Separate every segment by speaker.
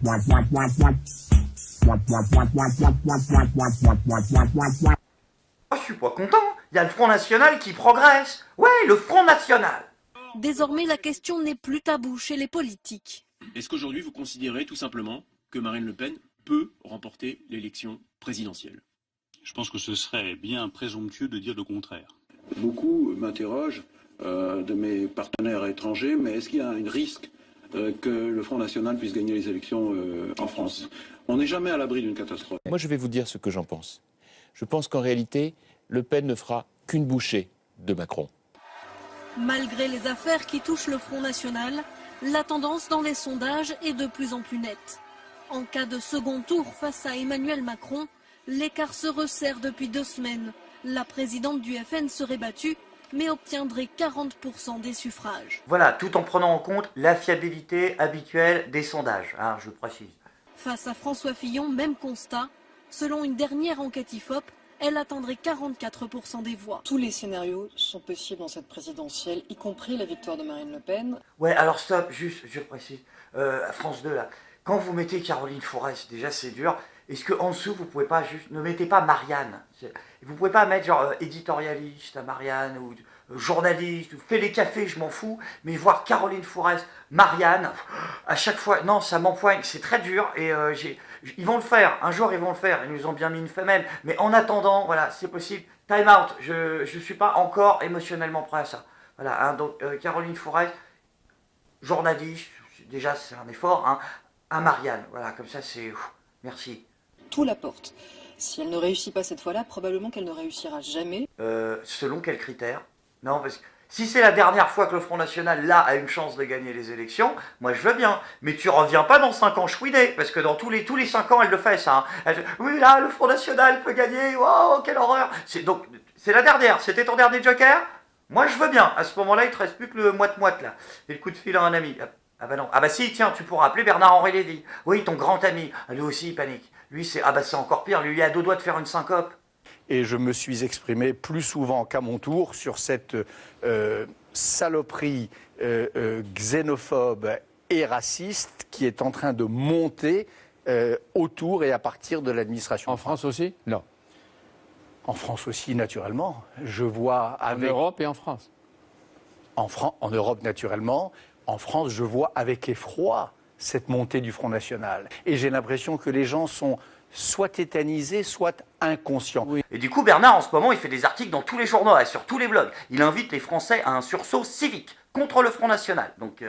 Speaker 1: Oh, je suis pas content, il y a le Front National qui progresse. Ouais, le Front National.
Speaker 2: Désormais, la question n'est plus taboue chez les politiques.
Speaker 3: Est-ce qu'aujourd'hui vous considérez tout simplement que Marine Le Pen peut remporter l'élection présidentielle?
Speaker 4: Je pense que ce serait bien présomptueux de dire le contraire.
Speaker 5: Beaucoup m'interrogent de mes partenaires étrangers, mais est-ce qu'il y a un risque que le Front National puisse gagner les élections en France? On n'est jamais à l'abri d'une catastrophe.
Speaker 6: Moi, je vais vous dire ce que j'en pense. Je pense qu'en réalité, Le Pen ne fera qu'une bouchée de Macron.
Speaker 2: Malgré les affaires qui touchent le Front National, la tendance dans les sondages est de plus en plus nette. En cas de second tour face à Emmanuel Macron, l'écart se resserre depuis 2 semaines. La présidente du FN serait battue, mais obtiendrait 40% des suffrages.
Speaker 1: Voilà, tout en prenant en compte la fiabilité habituelle des sondages, hein, je précise.
Speaker 2: Face à François Fillon, même constat. Selon une dernière enquête IFOP, elle atteindrait 44% des voix.
Speaker 7: Tous les scénarios sont possibles dans cette présidentielle, y compris la victoire de Marine Le Pen.
Speaker 1: Ouais, alors stop, juste, je précise, à France 2, là, quand vous mettez Caroline Forest, déjà c'est dur, est-ce qu'en dessous, vous pouvez pas juste, ne mettez pas Marianne, vous pouvez pas mettre genre éditorialiste à Marianne, ou journaliste, ou fait les cafés, je m'en fous, mais voir Caroline Forest, Marianne, à chaque fois, non, ça m'empoigne, c'est très dur, et ils vont le faire, un jour ils vont le faire, ils nous ont bien mis une femelle, mais en attendant, voilà, c'est possible, time out, je suis pas encore émotionnellement prêt à ça. Voilà, hein, donc Caroline Forest, journaliste, déjà c'est un effort, hein, à Marianne, voilà, comme ça c'est, merci.
Speaker 7: Tout la porte. Si elle ne réussit pas cette fois-là, probablement qu'elle ne réussira jamais.
Speaker 1: Selon quels critères? Non, parce que si c'est la dernière fois que le Front National, là, a une chance de gagner les élections, moi je veux bien. Mais tu reviens pas dans 5 ans chouiné, parce que dans tous les 5 ans, elle le fait, ça. Hein. Oui, là, le Front National peut gagner, wow, quelle horreur. Donc, c'est la dernière, c'était ton dernier joker? Moi je veux bien. À ce moment-là, il te reste plus que le moite-moite, là. Et le coup de fil à un ami. Ah bah non. Ah bah si, tiens, tu pourras appeler Bernard-Henri Lévy. Oui, ton grand ami. Lui aussi, il panique. Lui, c'est encore pire. Lui, il est à 2 doigts de faire une syncope.
Speaker 8: Et je me suis exprimé plus souvent qu'à mon tour sur cette saloperie xénophobe et raciste qui est en train de monter autour et à partir de l'administration.
Speaker 9: En France aussi? Non.
Speaker 8: En France aussi, naturellement. Je vois avec...
Speaker 9: En Europe et en France?
Speaker 8: En Europe, naturellement. En France, je vois avec effroi cette montée du Front National. Et j'ai l'impression que les gens sont soit tétanisés, soit inconscients.
Speaker 1: Oui. Et du coup, Bernard, en ce moment, il fait des articles dans tous les journaux, et sur tous les blogs. Il invite les Français à un sursaut civique contre le Front National. Donc,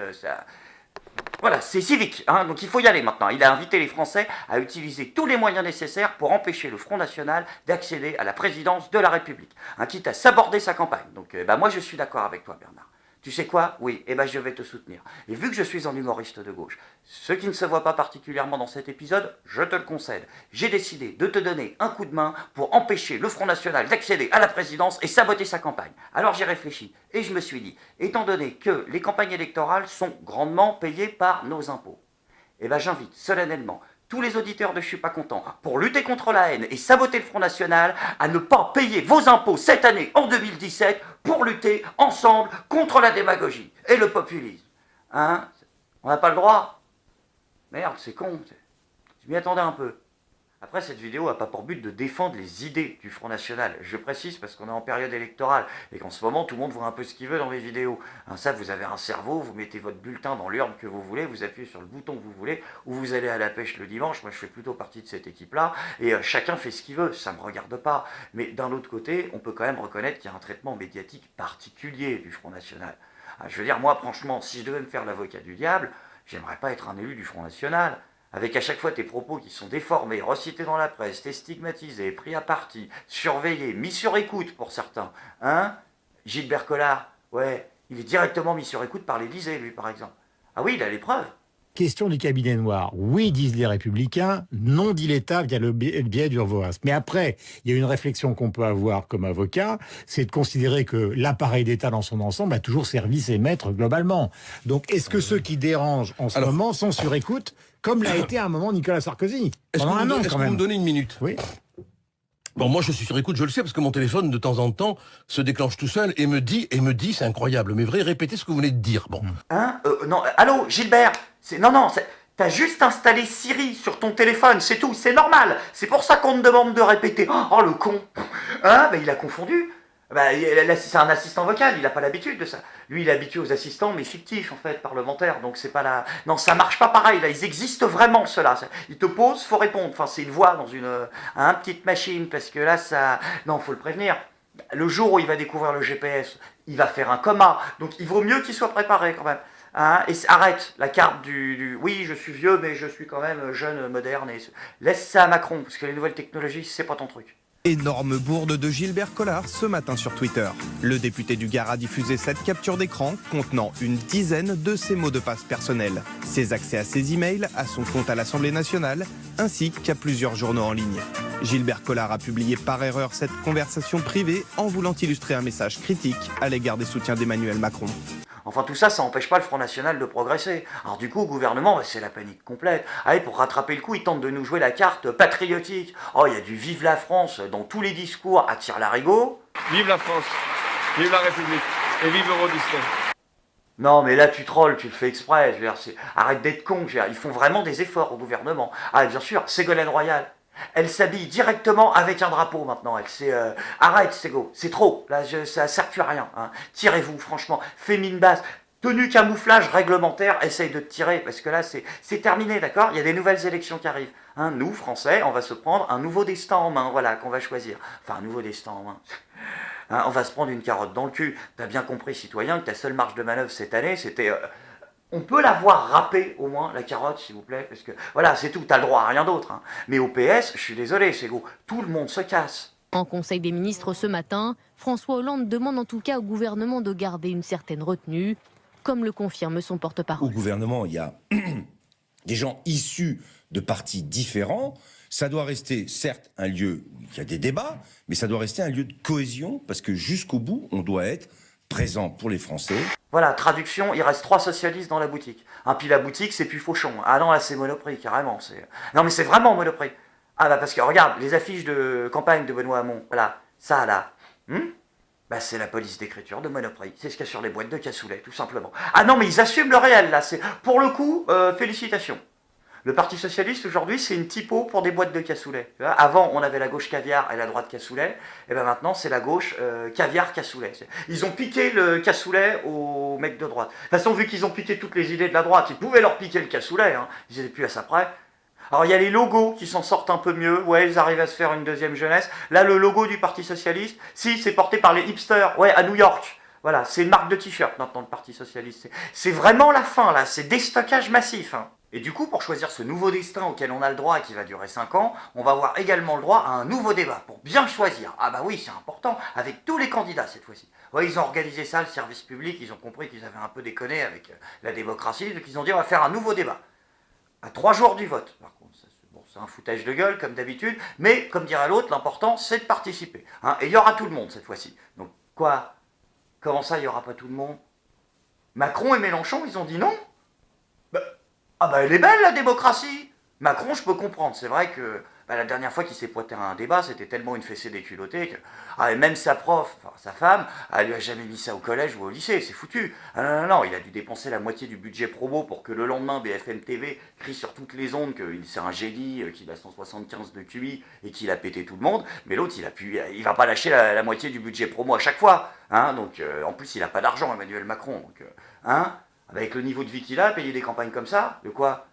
Speaker 1: voilà, c'est civique, hein, donc il faut y aller maintenant. Il a invité les Français à utiliser tous les moyens nécessaires pour empêcher le Front National d'accéder à la présidence de la République, hein, quitte à saborder sa campagne. Donc, moi, je suis d'accord avec toi, Bernard. Tu sais quoi? Oui, je vais te soutenir. Et vu que je suis un humoriste de gauche, ce qui ne se voit pas particulièrement dans cet épisode, je te le concède. J'ai décidé de te donner un coup de main pour empêcher le Front National d'accéder à la présidence et saboter sa campagne. Alors j'ai réfléchi et je me suis dit, étant donné que les campagnes électorales sont grandement payées par nos impôts, j'invite solennellement tous les auditeurs de Je suis pas content, pour lutter contre la haine et saboter le Front National, à ne pas payer vos impôts cette année, en 2017, pour lutter ensemble contre la démagogie et le populisme. Hein? On n'a pas le droit? Merde, c'est con. Je m'y attendais un peu. Après, cette vidéo n'a pas pour but de défendre les idées du Front National. Je précise parce qu'on est en période électorale et qu'en ce moment, tout le monde voit un peu ce qu'il veut dans mes vidéos. Hein, ça, vous avez un cerveau, vous mettez votre bulletin dans l'urne que vous voulez, vous appuyez sur le bouton que vous voulez, ou vous allez à la pêche le dimanche. Moi, je fais plutôt partie de cette équipe-là. Et chacun fait ce qu'il veut, ça ne me regarde pas. Mais d'un autre côté, on peut quand même reconnaître qu'il y a un traitement médiatique particulier du Front National. Hein, je veux dire, moi, franchement, si je devais me faire l'avocat du diable, j'aimerais pas être un élu du Front National. Avec à chaque fois tes propos qui sont déformés, recités dans la presse, t'es stigmatisé, pris à partie, surveillé, mis sur écoute pour certains. Hein? Gilbert Collard, ouais, il est directement mis sur écoute par l'Élysée, lui, par exemple. Ah oui, il a les preuves.
Speaker 10: Question du cabinet noir. Oui, disent les Républicains, non, dit l'État via le biais d'Urvoas. Mais après, il y a une réflexion qu'on peut avoir comme avocat, c'est de considérer que l'appareil d'État dans son ensemble a toujours servi ses maîtres globalement. Donc, est-ce que ceux qui dérangent en ce moment sont sur écoute, comme l'a été à un moment Nicolas Sarkozy? Pendant un an, quand même.
Speaker 11: Est-ce que vous me donnez une minute?
Speaker 10: Oui.
Speaker 11: Bon, moi, je suis sur écoute, je le sais, parce que mon téléphone, de temps en temps, se déclenche tout seul et me dit, c'est incroyable, mais vrai, répétez ce que vous venez de dire. Bon.
Speaker 1: Hein? Non, allô, Gilbert? Non, T'as juste installé Siri sur ton téléphone, c'est tout, c'est normal. C'est pour ça qu'on te demande de répéter. Oh, le con. Hein, il a confondu. C'est un assistant vocal, il n'a pas l'habitude de ça. Lui, il est habitué aux assistants, mais fictifs, en fait, parlementaires. Donc, c'est pas la... Non, ça marche pas pareil, là. Ils existent vraiment, ceux-là. Ils te posent, faut répondre. Enfin, c'est une voix dans une petite machine, parce que là, ça... Non, faut le prévenir. Le jour où il va découvrir le GPS, il va faire un coma. Donc, il vaut mieux qu'il soit préparé, quand même. Hein, et arrête la carte du oui, je suis vieux, mais je suis quand même jeune, moderne. Et... Laisse ça à Macron, parce que les nouvelles technologies, c'est pas ton truc.
Speaker 9: Énorme bourde de Gilbert Collard ce matin sur Twitter. Le député du Gard a diffusé cette capture d'écran contenant une dizaine de ses mots de passe personnels. Ses accès à ses emails, à son compte à l'Assemblée nationale, ainsi qu'à plusieurs journaux en ligne. Gilbert Collard a publié par erreur cette conversation privée en voulant illustrer un message critique à l'égard des soutiens d'Emmanuel Macron.
Speaker 1: Enfin, tout ça, ça n'empêche pas le Front National de progresser. Alors du coup, au gouvernement, c'est la panique complète. Allez, pour rattraper le coup, ils tentent de nous jouer la carte patriotique. Oh, il y a du vive la France dans tous les discours à tire-larigot.
Speaker 3: Vive la France, vive la République et vive Eurodisney.
Speaker 1: Non, mais là, tu trolles, tu le fais exprès. Je veux dire, arrête d'être con. Je veux dire, ils font vraiment des efforts au gouvernement. Ah, bien sûr, Ségolène Royal. Elle s'habille directement avec un drapeau maintenant. Arrête, Ségo, c'est trop. Là, ça ne sert plus à rien. Hein. Tirez-vous, franchement. Fais mine basse. Tenue camouflage réglementaire, essaye de te tirer. Parce que là, c'est terminé, d'accord? Il y a des nouvelles élections qui arrivent. Hein, nous, Français, on va se prendre un nouveau destin en main. Voilà, qu'on va choisir. Enfin, un nouveau destin en main. Hein, on va se prendre une carotte dans le cul. T'as bien compris, citoyen, que ta seule marge de manœuvre cette année, c'était... On peut l'avoir râpée, au moins, la carotte, s'il vous plaît, parce que, voilà, c'est tout, t'as le droit à rien d'autre. Hein. Mais au PS, je suis désolé, c'est gros, tout le monde se casse.
Speaker 12: En Conseil des ministres ce matin, François Hollande demande en tout cas au gouvernement de garder une certaine retenue, comme le confirme son porte-parole.
Speaker 13: Au gouvernement, il y a des gens issus de partis différents. Ça doit rester, certes, un lieu où il y a des débats, mais ça doit rester un lieu de cohésion, parce que jusqu'au bout, on doit être présent pour les Français.
Speaker 1: Voilà, traduction, il reste 3 socialistes dans la boutique. Hein, puis la boutique, c'est plus Fauchon. Ah non, là, c'est Monoprix, carrément. Non, mais c'est vraiment Monoprix. Ah bah parce que, regarde, les affiches de campagne de Benoît Hamon, voilà, ça, là, c'est la police d'écriture de Monoprix. C'est ce qu'il y a sur les boîtes de cassoulet, tout simplement. Ah non, mais ils assument le réel, là. Pour le coup, félicitations. Le Parti Socialiste, aujourd'hui, c'est une typo pour des boîtes de cassoulet. Avant, on avait la gauche caviar et la droite cassoulet. Et bien maintenant, c'est la gauche caviar cassoulet. Ils ont piqué le cassoulet aux mecs de droite. De toute façon, vu qu'ils ont piqué toutes les idées de la droite, ils pouvaient leur piquer le cassoulet. Hein. Ils n'étaient plus à ça près. Alors, il y a les logos qui s'en sortent un peu mieux. Ouais, ils arrivent à se faire une deuxième jeunesse. Là, le logo du Parti Socialiste, si, c'est porté par les hipsters. Ouais, à New York. Voilà, c'est une marque de t-shirt maintenant, le Parti Socialiste. C'est vraiment la fin, là. C'est déstockage massif. Hein. Et du coup, pour choisir ce nouveau destin auquel on a le droit et qui va durer 5 ans, on va avoir également le droit à un nouveau débat pour bien choisir. Ah bah oui, c'est important, avec tous les candidats cette fois-ci. Ouais, ils ont organisé ça, le service public, ils ont compris qu'ils avaient un peu déconné avec la démocratie, donc ils ont dit on va faire un nouveau débat. À 3 jours du vote, par contre. C'est un foutage de gueule, comme d'habitude, mais comme dirait l'autre, l'important, c'est de participer. Hein, et il y aura tout le monde cette fois-ci. Donc quoi? Comment ça, il n'y aura pas tout le monde? Macron et Mélenchon, ils ont dit non? Ah bah elle est belle la démocratie. Macron, je peux comprendre. C'est vrai que la dernière fois qu'il s'est pointé à un débat, c'était tellement une fessée déculottée que et même sa prof, enfin sa femme, elle lui a jamais mis ça au collège ou au lycée. C'est foutu. Ah, non, il a dû dépenser la moitié du budget promo pour que le lendemain BFM TV crie sur toutes les ondes que c'est un génie, qu'il a 175 de QI et qu'il a pété tout le monde. Mais l'autre, il va pas lâcher la moitié du budget promo à chaque fois. Hein, donc en plus, il a pas d'argent, Emmanuel Macron. Donc avec le niveau de vie qu'il a, payer des campagnes comme ça, de quoi?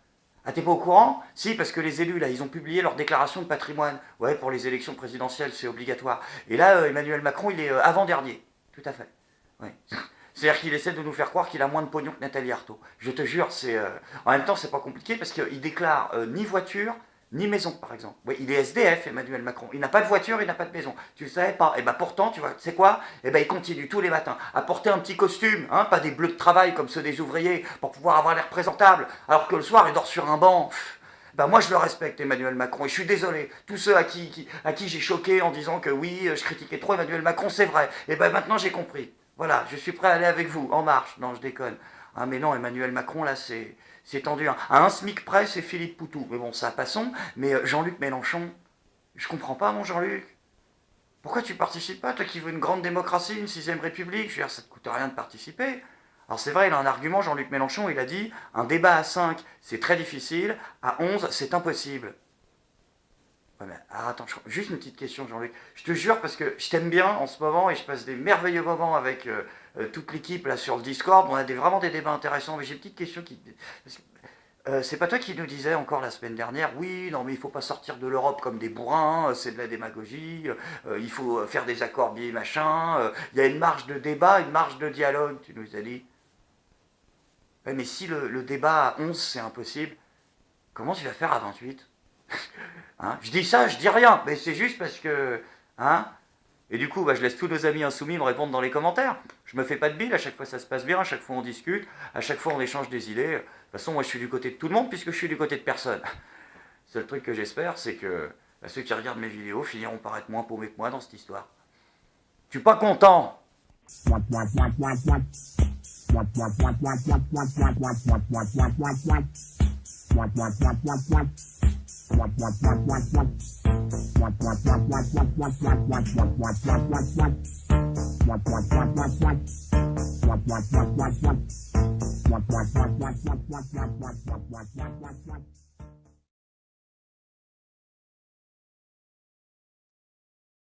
Speaker 1: Ah, t'es pas au courant? Si, parce que les élus, là, ils ont publié leur déclaration de patrimoine. Ouais, pour les élections présidentielles, c'est obligatoire. Et là, Emmanuel Macron, il est avant-dernier. Tout à fait. Ouais. C'est-à-dire qu'il essaie de nous faire croire qu'il a moins de pognon que Nathalie Arthaud. Je te jure, en même temps, c'est pas compliqué, parce qu'il déclare ni voiture, ni maison, par exemple. Oui, il est SDF, Emmanuel Macron. Il n'a pas de voiture, il n'a pas de maison. Tu le savais pas? Et pourtant, tu vois, c'est quoi? Il continue tous les matins à porter un petit costume, hein, pas des bleus de travail comme ceux des ouvriers, pour pouvoir avoir l'air présentable, alors que le soir, il dort sur un banc. Moi, je le respecte, Emmanuel Macron, et je suis désolé. Tous ceux à qui j'ai choqué en disant que oui, je critiquais trop Emmanuel Macron, c'est vrai. Et maintenant, j'ai compris. Voilà, je suis prêt à aller avec vous, en marche. Non, je déconne. Ah, mais non, Emmanuel Macron, là, c'est tendu. Hein. À un SMIC près, c'est Philippe Poutou. Mais bon, ça, passons. Mais Jean-Luc Mélenchon, je comprends pas, mon Jean-Luc. Pourquoi tu participes pas, toi qui veux une grande démocratie, une 6ème République? Je veux dire, ça te coûte rien de participer. Alors c'est vrai, il a un argument, Jean-Luc Mélenchon, il a dit « Un débat à 5, c'est très difficile, à 11, c'est impossible ». Ouais, mais attends, juste une petite question, Jean-Luc. Je te jure, parce que je t'aime bien en ce moment et je passe des merveilleux moments avec toute l'équipe là sur le Discord. On a vraiment des débats intéressants, mais j'ai une petite question qui... c'est pas toi qui nous disais encore la semaine dernière, oui, non mais il faut pas sortir de l'Europe comme des bourrins, c'est de la démagogie, il faut faire des accords biais machin, il y a une marge de débat, une marge de dialogue, tu nous as dit. Ouais, mais si le débat à 11 c'est impossible, comment tu vas faire à 28 ? Hein, je dis ça, je dis rien, mais c'est juste parce que... Hein, et du coup, je laisse tous nos amis insoumis me répondre dans les commentaires. Je me fais pas de bile, à chaque fois ça se passe bien, à chaque fois on discute, à chaque fois on échange des idées. De toute façon, moi je suis du côté de tout le monde puisque je suis du côté de personne. Le seul truc que j'espère, c'est que ceux qui regardent mes vidéos finiront par être moins paumés que moi dans cette histoire. Je suis pas content.